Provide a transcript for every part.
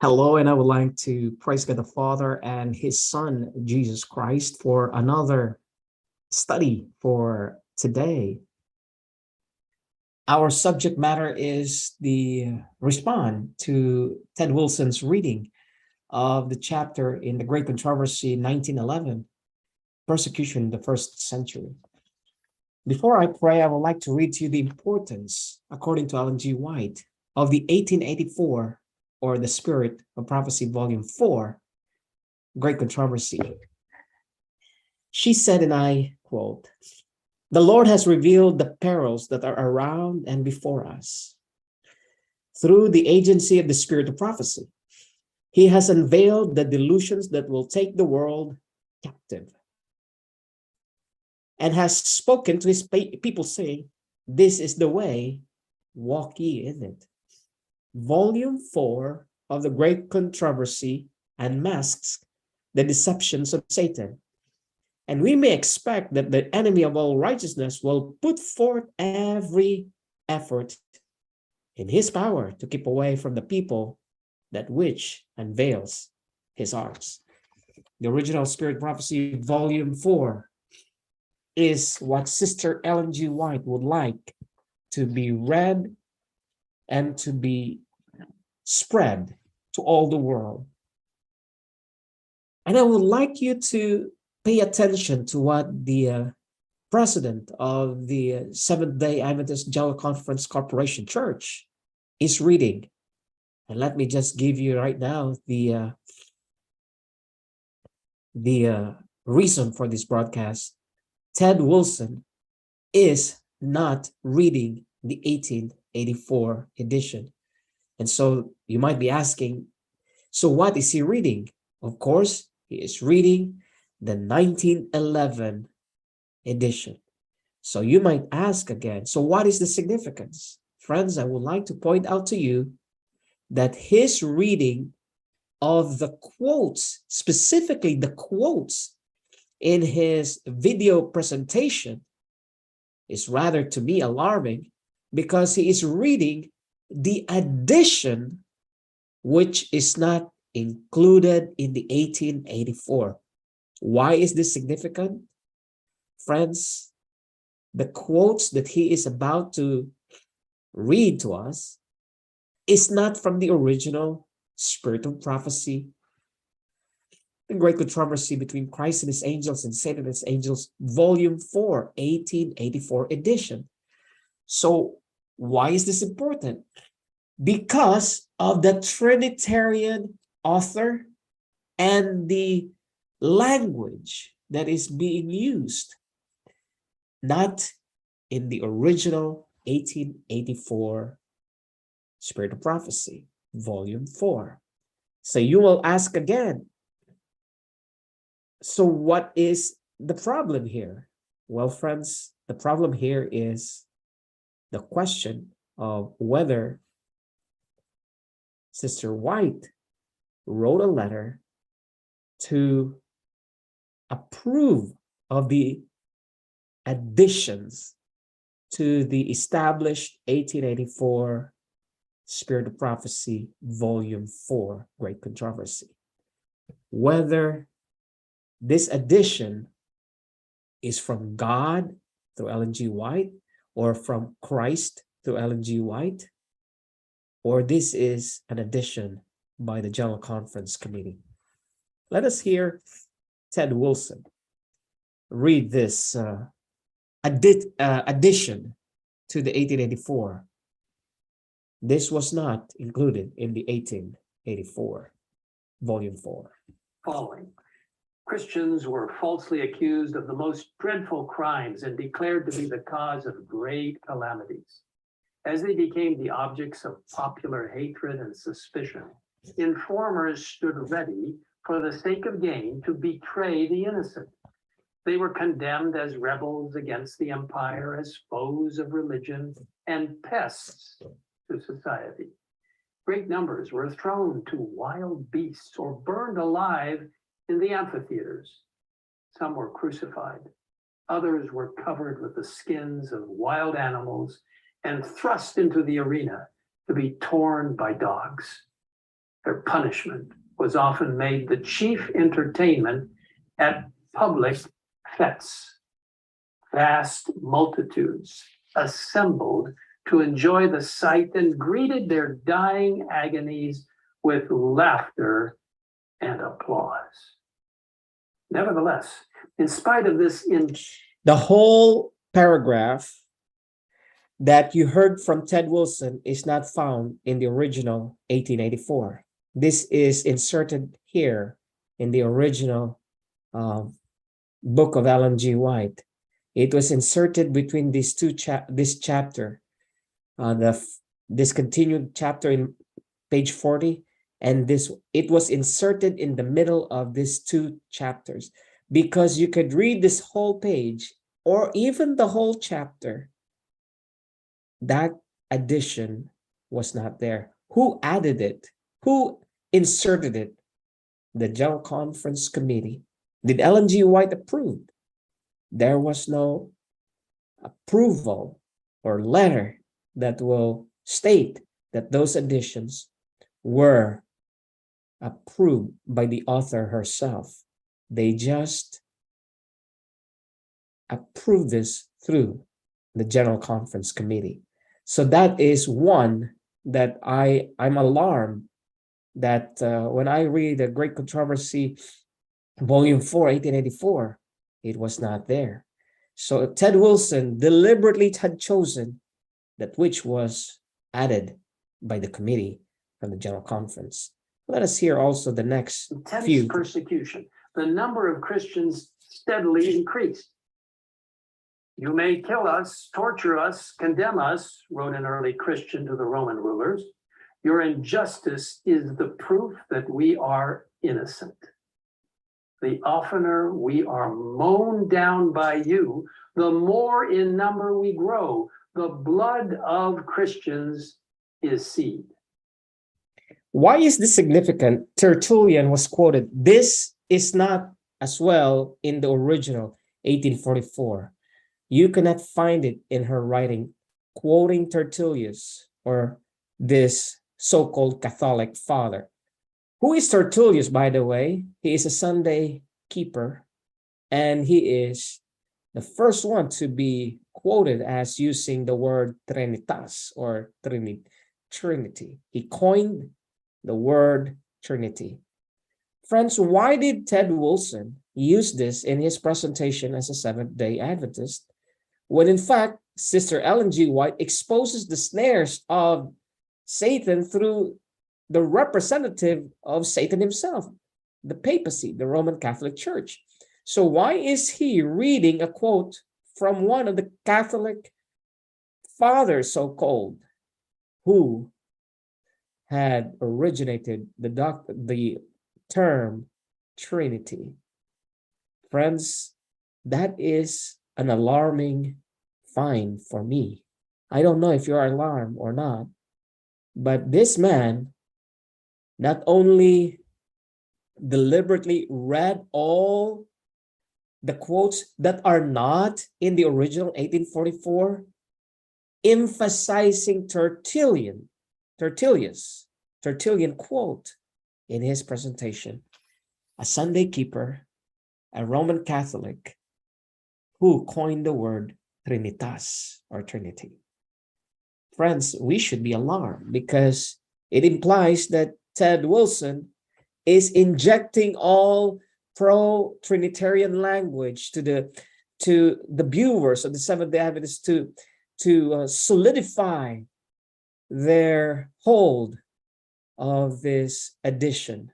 Hello, and I would like to praise God the Father and His Son, Jesus Christ, for another study for today. Our subject matter is the respond to Ted Wilson's reading of the chapter in the Great Controversy 1911, Persecution in the First Century. Before I pray, I would like to read to you the importance, according to Ellen G. White, of the 1884 or The Spirit of Prophecy, Volume 4, Great Controversy. She said, and I quote, "The Lord has revealed the perils that are around and before us. Through the agency of the Spirit of Prophecy, He has unveiled the delusions that will take the world captive and has spoken to His people, saying, 'This is the way, walk ye in it.'" Volume 4 of the Great Controversy unmasks the deceptions of Satan. And we may expect that the enemy of all righteousness will put forth every effort in his power to keep away from the people that which unveils his arts. The original Spirit Prophecy, Volume 4, is what Sister Ellen G. White would like to be read and to be spread to all the world. And I would like you to pay attention to what the president of the Seventh-day Adventist General Conference Corporation Church is reading. And let me just give you right now the reason for this broadcast. Ted Wilson is not reading the 1884 edition. And so you might be asking, so what is he reading? Of course, he is reading the 1911 edition. So you might ask again, so what is the significance? Friends, I would like to point out to you that his reading of the quotes, specifically the quotes in his video presentation, is rather to me alarming because he is reading the addition which is not included in the 1884. Why is this significant? Friends, the quotes that he is about to read to us is not from the original Spirit of Prophecy, the Great Controversy between Christ and His Angels and Satan and His Angels, Volume 4, 1884 edition. So why is this important? Because of the Trinitarian author and the language that is being used, not in the original 1884 Spirit of Prophecy, Volume 4. So you will ask again, so what is the problem here? Well, friends, the problem here is the question of whether Sister White wrote a letter to approve of the additions to the established 1884 Spirit of Prophecy, Volume 4, Great Controversy. Whether this addition is from God through Ellen G. White or from Christ through Ellen G. White, or this is an addition by the General Conference Committee. Let us hear Ted Wilson read this addition to the 1884. This was not included in the 1884, Volume 4. Following. Christians were falsely accused of the most dreadful crimes and declared to be the cause of great calamities. As they became the objects of popular hatred and suspicion, informers stood ready for the sake of gain to betray the innocent. They were condemned as rebels against the empire, as foes of religion, and pests to society. Great numbers were thrown to wild beasts or burned alive in the amphitheaters. Some were crucified. Others were covered with the skins of wild animals and thrust into the arena to be torn by dogs. Their punishment was often made the chief entertainment at public fetes. Vast multitudes assembled to enjoy the sight and greeted their dying agonies with laughter and applause. Nevertheless, in spite of this, the whole paragraph that you heard from Ted Wilson is not found in the original 1884. This is inserted here in the original book of Ellen G. White. It was inserted between these this chapter, this continued chapter in page 40, and it was inserted in the middle of these two chapters, because you could read this whole page or even the whole chapter. That addition was not there. Who added it? Who inserted it? The General Conference Committee. Did Ellen G. White approve? There was no approval or letter that will state that those additions were approved by the author herself. They just approved this through the General Conference Committee. So that is one that I'm alarmed that when I read the Great Controversy, Volume 4, 1884, it was not there. So Ted Wilson deliberately had chosen that which was added by the committee from the General Conference. Let us hear also the next few. Persecution. The number of Christians steadily increased. You may kill us, torture us, condemn us, wrote an early Christian to the Roman rulers. Your injustice is the proof that we are innocent. The oftener we are mown down by you, the more in number we grow. The blood of Christians is seed. Why is this significant? Tertullian was quoted. This is not as well in the original 1844. You cannot find it in her writing, quoting Tertullius, or this so-called Catholic father. Who is Tertullius, by the way? He is a Sunday keeper, and he is the first one to be quoted as using the word Trinitas, or Trinity. He coined the word Trinity. Friends, why did Ted Wilson use this in his presentation as a Seventh-day Adventist, when in fact Sister Ellen G. White exposes the snares of Satan through the representative of Satan himself, the papacy, the Roman Catholic Church? So why is he reading a quote from one of the Catholic fathers, so-called, who had originated the term Trinity? Friends, that is an alarming find for me. I don't know if you are alarmed or not, but this man not only deliberately read all the quotes that are not in the original 1844, emphasizing Tertullian quote in his presentation. A Sunday keeper, a Roman Catholic, who coined the word Trinitas, or Trinity. Friends, we should be alarmed because it implies that Ted Wilson is injecting all pro-Trinitarian language to the viewers of the Seventh-day Adventists to solidify their hold of this addition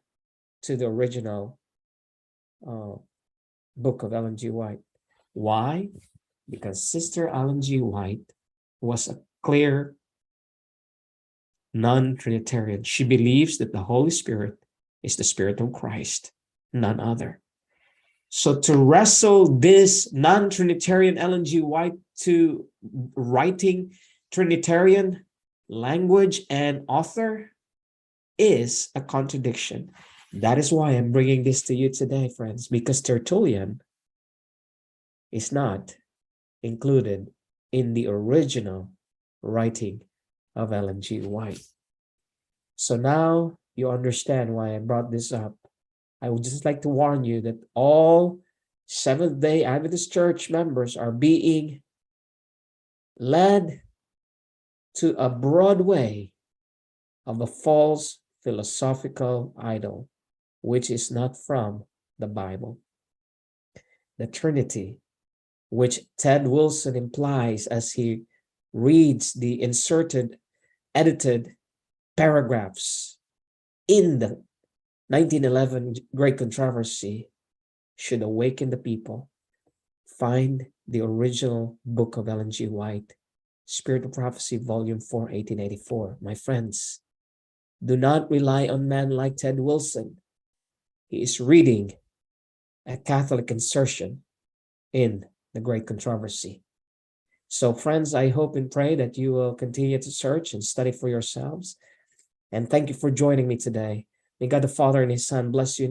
to the original book of Ellen G. White. Why? Because Sister Ellen G. White was a clear non-Trinitarian. She believes that the Holy Spirit is the Spirit of Christ, none other. So to wrestle this non-Trinitarian Ellen G. White to writing Trinitarian language and author is a contradiction. That is why I'm bringing this to you today, friends, because Tertullian is not included in the original writing of Ellen G. White. So now you understand why I brought this up. I would just like to warn you that all Seventh-day Adventist Church members are being led to a broad way of a false philosophical idol, which is not from the Bible. The Trinity, which Ted Wilson implies as he reads the inserted, edited paragraphs in the 1911 Great Controversy, should awaken the people. Find the original book of Ellen G. White, Spirit of Prophecy, Volume 4, 1884. My friends, do not rely on men like Ted Wilson. He is reading a Catholic insertion in the Great Controversy. So friends, I hope and pray that you will continue to search and study for yourselves. And thank you for joining me today. May God the Father and His Son bless you and